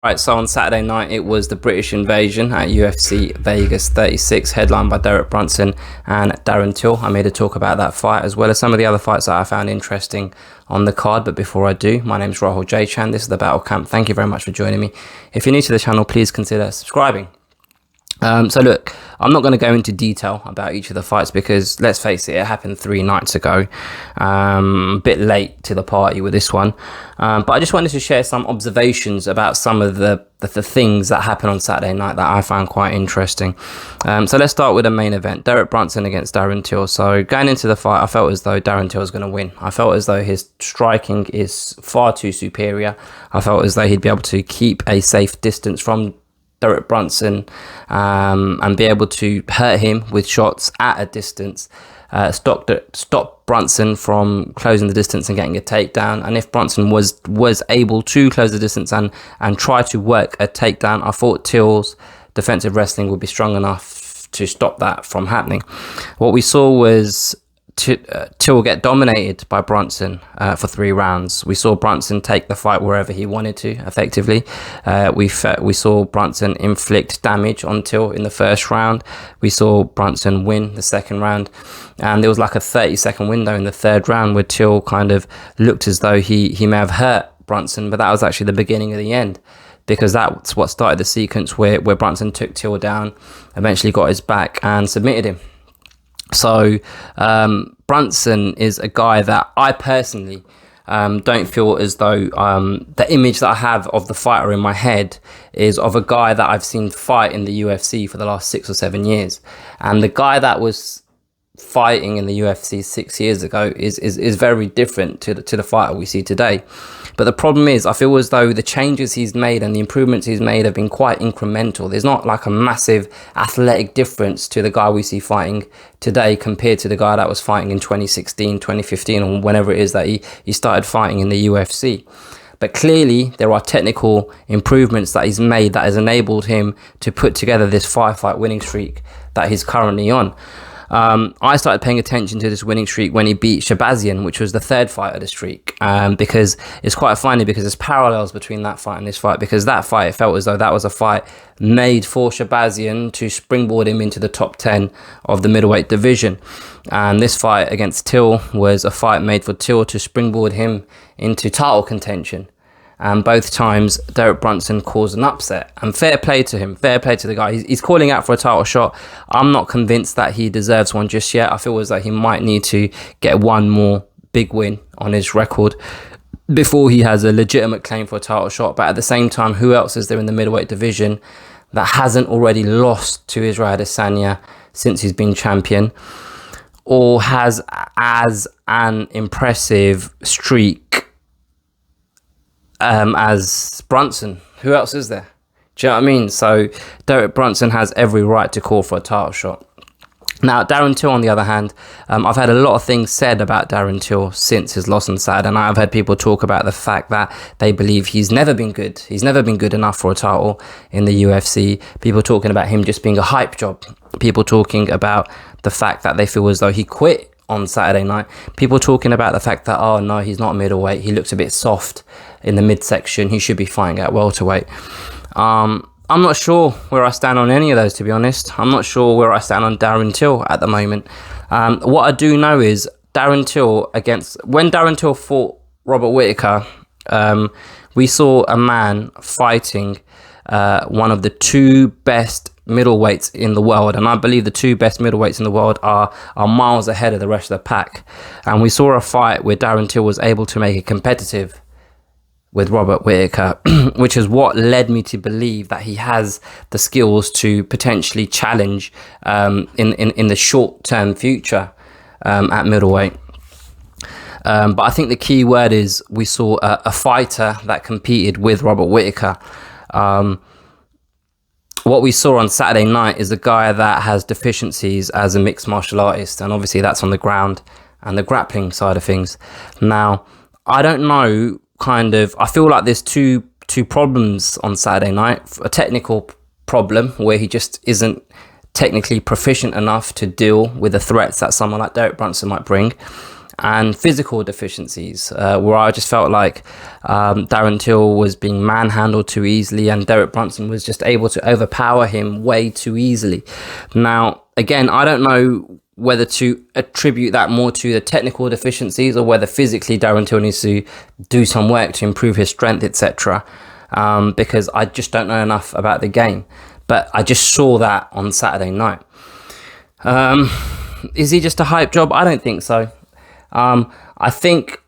Right, so on Saturday night it was the British Invasion at UFC Vegas 36, headlined by Derek Brunson and Darren Till. I made a talk about that fight as well as some of the other fights that I found interesting on the card. But before I do, my name's Rahul J. Chan. This is the Battle Camp. Thank you very much for joining me. If you're new to the channel, please consider subscribing. So look, I'm not going to go into detail about each of the fights because let's face it happened 3 nights ago. A bit late to the party with this one. But I just wanted to share some observations about some of the things that happened on Saturday night that I found quite interesting. So let's start with the main event, Derek Brunson against Darren Till. So going into the fight, I felt as though Darren Till was going to win. I felt as though his striking is far too superior. I felt as though he'd be able to keep a safe distance from Derek Brunson and be able to hurt him with shots at a distance, stop Brunson from closing the distance and getting a takedown. And if Brunson was able to close the distance and try to work a takedown, I thought Till's defensive wrestling would be strong enough to stop that from happening. What we saw was Till get dominated by Brunson for 3 rounds. We saw Brunson take the fight wherever he wanted to, effectively. We saw Brunson inflict damage on Till in the first round. We saw Brunson win the second round. And there was like a 30-second window in the third round where Till kind of looked as though he may have hurt Brunson, but that was actually the beginning of the end, because that's what started the sequence where Brunson took Till down, eventually got his back and submitted him. So Brunson is a guy that I personally don't feel as though the image that I have of the fighter in my head is of a guy that I've seen fight in the UFC for the last 6 or 7 years. And the guy that was fighting in the UFC 6 years ago is very different to the fighter we see today. But the problem is, I feel as though the changes he's made and the improvements he's made have been quite incremental. There's not like a massive athletic difference to the guy we see fighting today compared to the guy that was fighting in 2016, 2015, or whenever it is that he started fighting in the UFC. But clearly, there are technical improvements that he's made that has enabled him to put together this 5-fight winning streak that he's currently on. I started paying attention to this winning streak when he beat Shabazian, which was the 3rd fight of the streak, because it's quite funny because there's parallels between that fight and this fight, because that fight, it felt as though that was a fight made for Shabazian to springboard him into the top 10 of the middleweight division. And this fight against Till was a fight made for Till to springboard him into title contention. And both times, Derek Brunson caused an upset. And fair play to him. Fair play to the guy. He's calling out for a title shot. I'm not convinced that he deserves one just yet. I feel as though he might need to get one more big win on his record before he has a legitimate claim for a title shot. But at the same time, who else is there in the middleweight division that hasn't already lost to Israel Adesanya since he's been champion, or has as an impressive streak as Brunson? Who else is there? Do you know what I mean? So Derek Brunson has every right to call for a title shot. Now, Darren Till, on the other hand, I've had a lot of things said about Darren Till since his loss on Saturday, and I've had people talk about the fact that they believe he's never been good. He's never been good enough for a title in the UFC. People talking about him just being a hype job. People talking about the fact that they feel as though he quit on Saturday night. People talking about the fact that, oh no, he's not middleweight. He looks a bit soft in the midsection. He should be fighting at welterweight. I'm not sure where I stand on any of those, to be honest. I'm not sure where I stand on Darren Till at the moment. What I do know is when Darren Till fought Robert Whittaker, we saw a man fighting one of the 2 best middleweights in the world, and I believe the 2 best middleweights in the world are miles ahead of the rest of the pack. And we saw a fight where Darren Till was able to make it competitive with Robert Whittaker, which is what led me to believe that he has the skills to potentially challenge in the short-term future at middleweight. But I think the key word is we saw a fighter that competed with Robert Whittaker. What we saw on Saturday night is a guy that has deficiencies as a mixed martial artist, and obviously that's on the ground and the grappling side of things. Now, I don't know, I feel like there's two problems on Saturday night. A technical problem where he just isn't technically proficient enough to deal with the threats that someone like Derek Brunson might bring. and physical deficiencies, where I just felt like Darren Till was being manhandled too easily, and Derek Brunson was just able to overpower him way too easily. Now, again, I don't know whether to attribute that more to the technical deficiencies or whether physically Darren Till needs to do some work to improve his strength, etc. Because I just don't know enough about the game. But I just saw that on Saturday night. Is he just a hype job? I don't think so. I think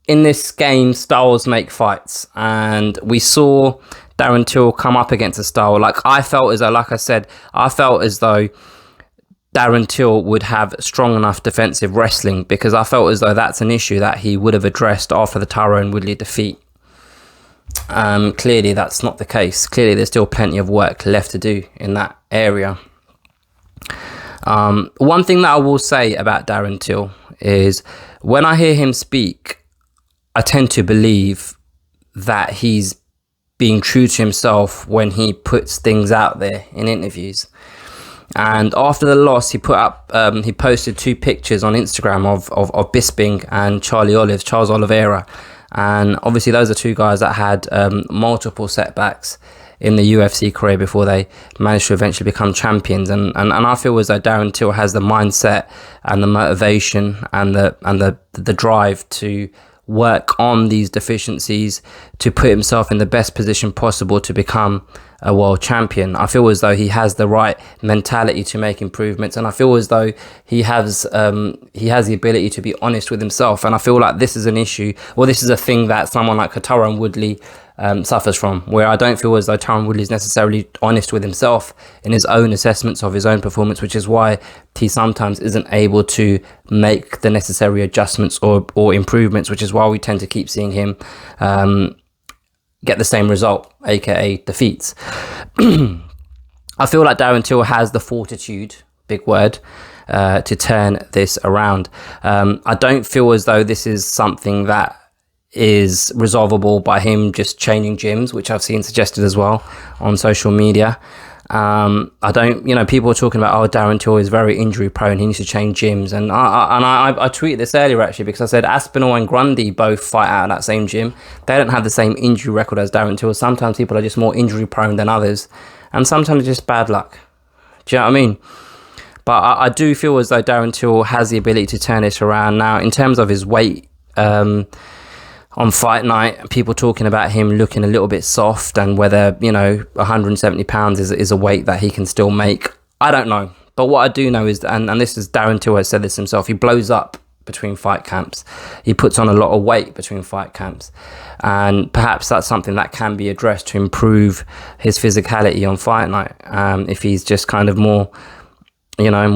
in this game, styles make fights, and we saw Darren Till come up against a style. I felt as though Darren Till would have strong enough defensive wrestling, because I felt as though that's an issue that he would have addressed after the Tyrone Woodley defeat. Clearly, that's not the case. Clearly, there's still plenty of work left to do in that area. One thing that I will say about Darren Till is when I hear him speak, I tend to believe that he's being true to himself when he puts things out there in interviews. And after the loss, he posted 2 pictures on Instagram of Bisping and Charles Oliveira. And obviously those are 2 guys that had multiple setbacks in the UFC career before they managed to eventually become champions. And I feel as though Darren Till has the mindset and the motivation and the drive to work on these deficiencies to put himself in the best position possible to become a world champion. I feel as though he has the right mentality to make improvements, and I feel as though he has the ability to be honest with himself. And I feel like this is an issue, or this is a thing that someone like Tyrone Woodley suffers from, where I don't feel as though Tyrone Woodley is necessarily honest with himself in his own assessments of his own performance, which is why he sometimes isn't able to make the necessary adjustments or improvements, which is why we tend to keep seeing him get the same result, aka defeats. I feel like Darren Till has the fortitude, big word, to turn this around. I don't feel as though this is something that is resolvable by him just changing gyms, which I've seen suggested as well on social media. I don't, people are talking about, Darren Till is very injury prone, he needs to change gyms. And I tweeted this earlier actually, because I said Aspinall and Grundy both fight out of that same gym. They don't have the same injury record as Darren Till. Sometimes people are just more injury prone than others, and sometimes it's just bad luck. Do you know what I mean? But I do feel as though Darren Till has the ability to turn this around. Now, in terms of his weight, on fight night, people talking about him looking a little bit soft, and whether 170 pounds is a weight that he can still make. I don't know, but what I do know is, and this is Darren Till has said this himself, he blows up between fight camps. He puts on a lot of weight between fight camps, and perhaps that's something that can be addressed to improve his physicality on fight night. If he's just kind of more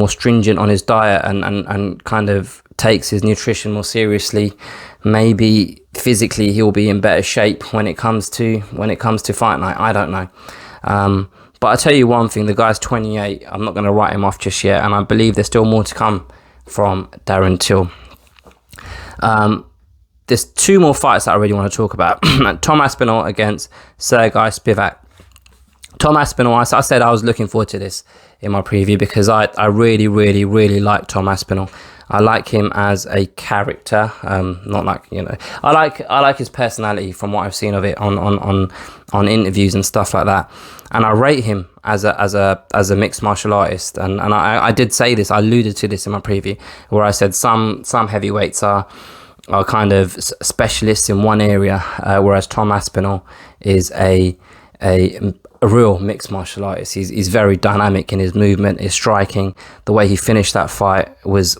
stringent on his diet and kind of takes his nutrition more seriously, maybe physically he'll be in better shape when it comes to fight night. I don't know. But I tell you one thing, the guy's 28. I'm not going to write him off just yet, and I believe there's still more to come from Darren Till. There's 2 more fights that I really want to talk about. Tom Aspinall against Sergey Spivak. Tom Aspinall, I said I was looking forward to this in my preview because I really, really, really like Tom Aspinall. I like him as a character, not like, I like his personality from what I've seen of it on interviews and stuff like that. And I rate him as a mixed martial artist. And I did say this, I alluded to this in my preview, where I said some heavyweights are kind of specialists in one area, whereas Tom Aspinall is a real mixed martial artist. He's very dynamic in his movement, his striking. The way he finished that fight was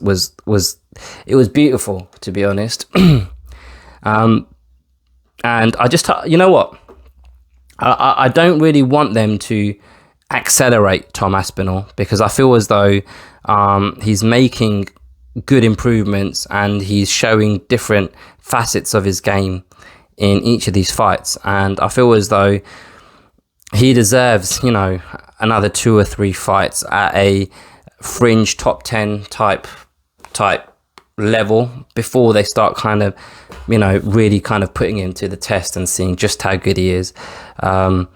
beautiful, to be honest. And I just, you know what? I don't really want them to accelerate Tom Aspinall, because I feel as though he's making good improvements and he's showing different facets of his game in each of these fights. And I feel as though he deserves, another 2 or 3 fights at a fringe top 10 type level before they start kind of, really kind of putting him to the test and seeing just how good he is. A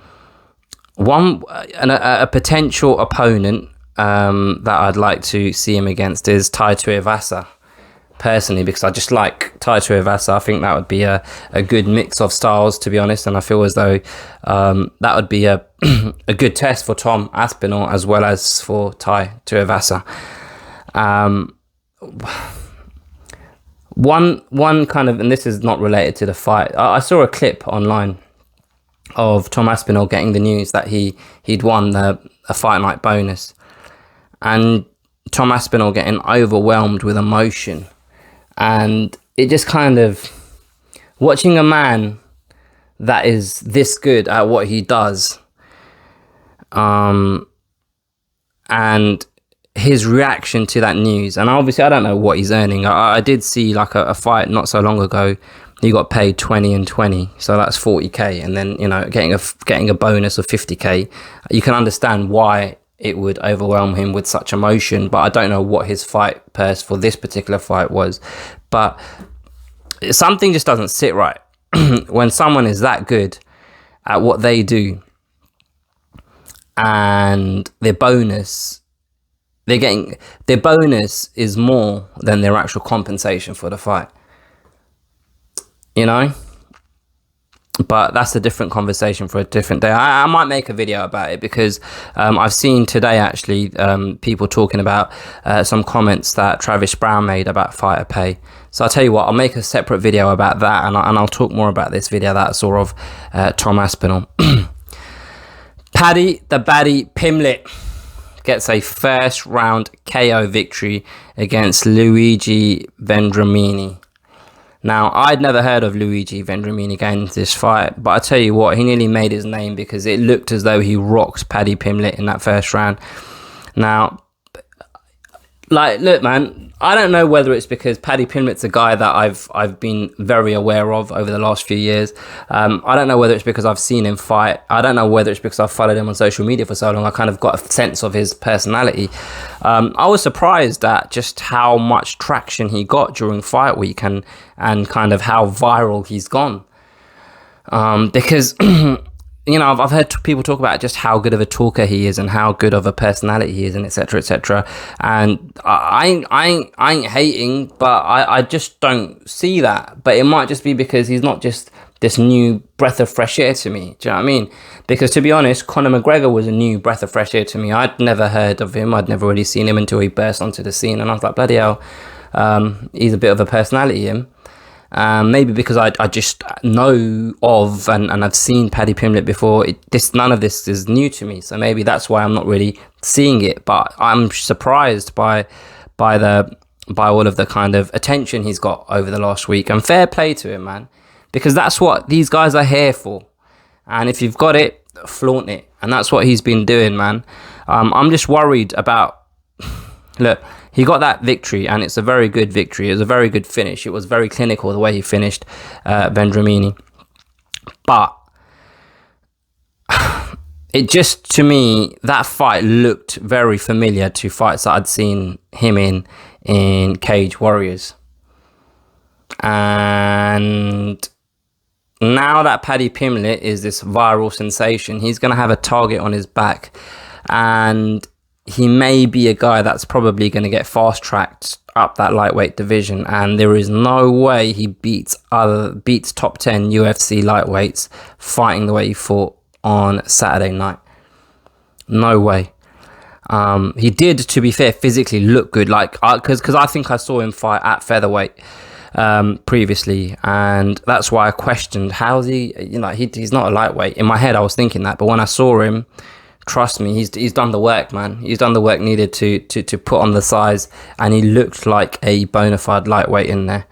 potential opponent that I'd like to see him against is Tai Tuivasa. personally, because I just like Tai Tuivasa. I think that would be a good mix of styles, to be honest, and I feel as though that would be a a good test for Tom Aspinall as well as for Tai Tuivasa. One kind of, and this is not related to the fight, I saw a clip online of Tom Aspinall getting the news that he'd won a fight night bonus, and Tom Aspinall getting overwhelmed with emotion. And it just kind of, watching a man that is this good at what he does, and his reaction to that news. And obviously I don't know what he's earning. I did see like a fight not so long ago, he got paid 20 and 20, so that's 40k, and then, you know, getting a bonus of 50k. You can understand why it would overwhelm him with such emotion, but I don't know what his fight purse for this particular fight was. But something just doesn't sit right when someone is that good at what they do, and their bonus is more than their actual compensation for the fight, you know. But that's a different conversation for a different day. I might make a video about it, because I've seen today actually people talking about some comments that Travis Brown made about fighter pay. So I'll tell you what, I'll make a separate video about that, and I'll talk more about this video that I saw of Tom Aspinall. Paddy the Baddy Pimblett gets a first round KO victory against Luigi Vendramini. Now, I'd never heard of Luigi Vendramini going into this fight, but I tell you what, he nearly made his name, because it looked as though he rocked Paddy Pimblett in that first round. Now, like, look, man, I don't know whether it's because Paddy Pimblett's a guy that I've been very aware of over the last few years. I don't know whether it's because I've seen him fight. I don't know whether it's because I've followed him on social media for so long. I kind of got a sense of his personality. I was surprised at just how much traction he got during fight week, and kind of how viral he's gone. Because you know, I've heard people talk about just how good of a talker he is and how good of a personality he is, and etc., etc. And I ain't hating, but I just don't see that. But it might just be because he's not just this new breath of fresh air to me. Do you know what I mean? Because to be honest, Conor McGregor was a new breath of fresh air to me. I'd never heard of him. I'd never really seen him until he burst onto the scene, and I was like, bloody hell, he's a bit of a personality, him. Maybe because I just know of and I've seen Paddy Pimblett before. None of this is new to me, so maybe that's why I'm not really seeing it. But I'm surprised by all of the kind of attention he's got over the last week, and fair play to him, man, because that's what these guys are here for. And if you've got it, flaunt it, and that's what he's been doing, man. I'm just worried about. Look, he got that victory, and it's a very good victory. It was a very good finish. It was very clinical the way he finished Vendramini. But it just, to me, that fight looked very familiar to fights that I'd seen him in Cage Warriors. And now that Paddy Pimblett is this viral sensation, he's going to have a target on his back. And he may be a guy that's probably going to get fast-tracked up that lightweight division, and there is no way he beats top 10 UFC lightweights fighting the way he fought on Saturday night. No way. He did, to be fair, physically look good, like because I think I saw him fight at featherweight previously, and that's why I questioned how's he. You know, he's not a lightweight. In my head, I was thinking that, but when I saw him, trust me, he's done the work, man. He's done the work needed to put on the size, and he looked like a bona fide lightweight in there.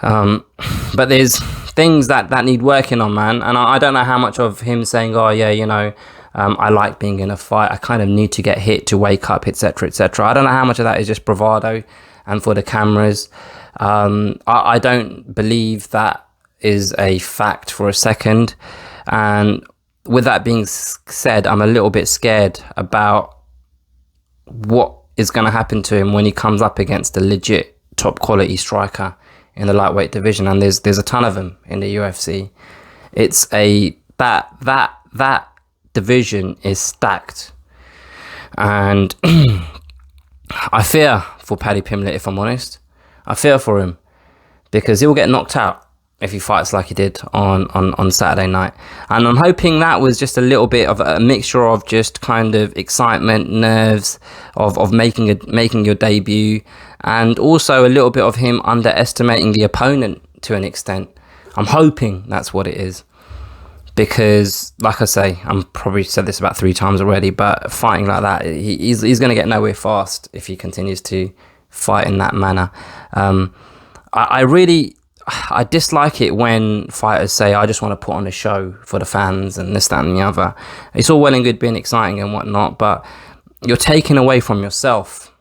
But there's things that need working on, man. And I don't know how much of him saying, oh yeah, you know, I like being in a fight, I kind of need to get hit to wake up, etc., etc. I don't know how much of that is just bravado and for the cameras. I don't believe that is a fact for a second. And with that being said, I'm a little bit scared about what is going to happen to him when he comes up against a legit top quality striker in the lightweight division, and there's a ton of them in the UFC. It's that division is stacked, and I fear for Paddy Pimblett, if I'm honest. I fear for him because he'll get knocked out if he fights like he did on Saturday night. And I'm hoping that was just a little bit of a mixture of just kind of excitement, nerves of making your debut, and also a little bit of him underestimating the opponent to an extent. I'm hoping that's what it is. Because, like I say, I'm probably said this about 3 times already, but fighting like that, he's going to get nowhere fast if he continues to fight in that manner. I dislike it when fighters say, I just want to put on a show for the fans and this, that and the other. It's all well and good being exciting and whatnot, but you're taking away from yourself.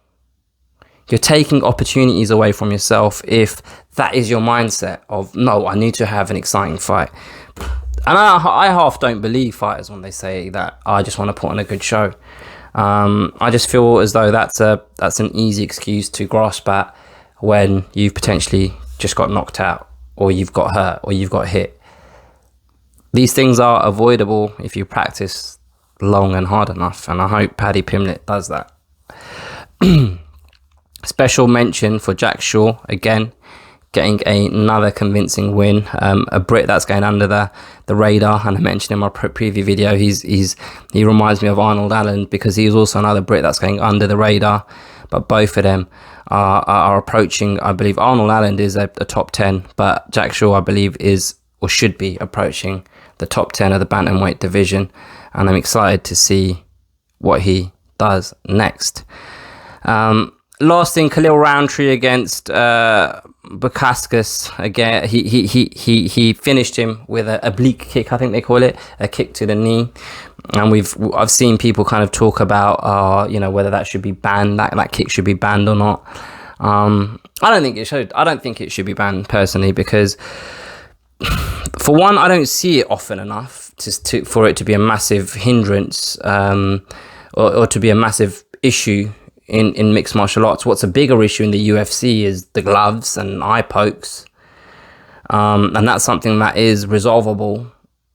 You're taking opportunities away from yourself if that is your mindset of, no, I need to have an exciting fight. And I half don't believe fighters when they say that, I just want to put on a good show. I just feel as though that's an easy excuse to grasp at when you've potentially just got knocked out, or you've got hurt, or you've got hit. These things are avoidable if you practice long and hard enough, and I hope Paddy Pimblett does that. Special mention for Jack Shaw, again, getting another convincing win. A Brit that's going under the radar, and I mentioned in my preview video, he reminds me of Arnold Allen because he's also another Brit that's going under the radar. But both of them are approaching, I believe Arnold Allen is a top 10, but Jack Shaw, I believe, is or should be approaching the top 10 of the bantamweight division, and I'm excited to see what he does next. Last thing, Khalil Roundtree against Bukaskas. Again, he finished him with an oblique kick, I think they call it, a kick to the knee. And I've seen people kind of talk about whether that should be banned, that kick should be banned or not. I don't think it should. I don't think it should be banned personally, because for one, I don't see it often enough for it to be a massive hindrance or to be a massive issue in mixed martial arts. What's a bigger issue in the UFC is the gloves and eye pokes, and that's something that is resolvable.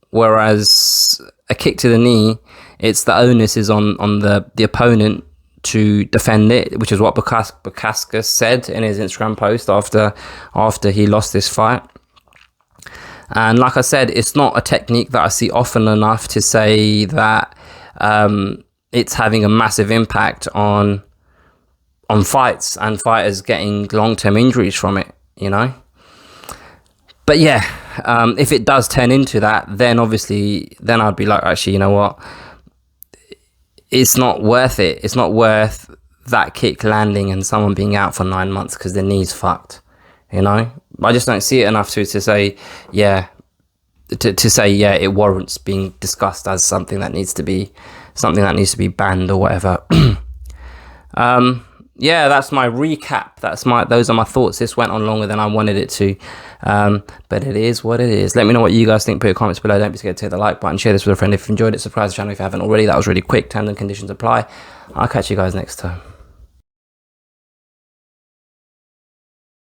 Whereas a kick to the knee, it's the onus is on the opponent to defend it, which is what Bukaskas said in his Instagram post after he lost this fight. And like I said, it's not a technique that I see often enough to say that it's having a massive impact on fights and fighters getting long-term injuries from it, But yeah, if it does turn into that, then obviously, then I'd be like, actually, you know what? It's not worth it. It's not worth that kick landing and someone being out for 9 months because their knee's fucked, I just don't see it enough to say, yeah, it warrants being discussed as something that needs to be banned or whatever. Yeah, that's my recap. Those are my thoughts. This went on longer than I wanted it to, but it is what it is. Let me know what you guys think. Put your comments below. Don't be scared to hit the like button. Share this with a friend if you enjoyed it. Subscribe to the channel if you haven't already. That was really quick. Terms and conditions apply. I'll catch you guys next time.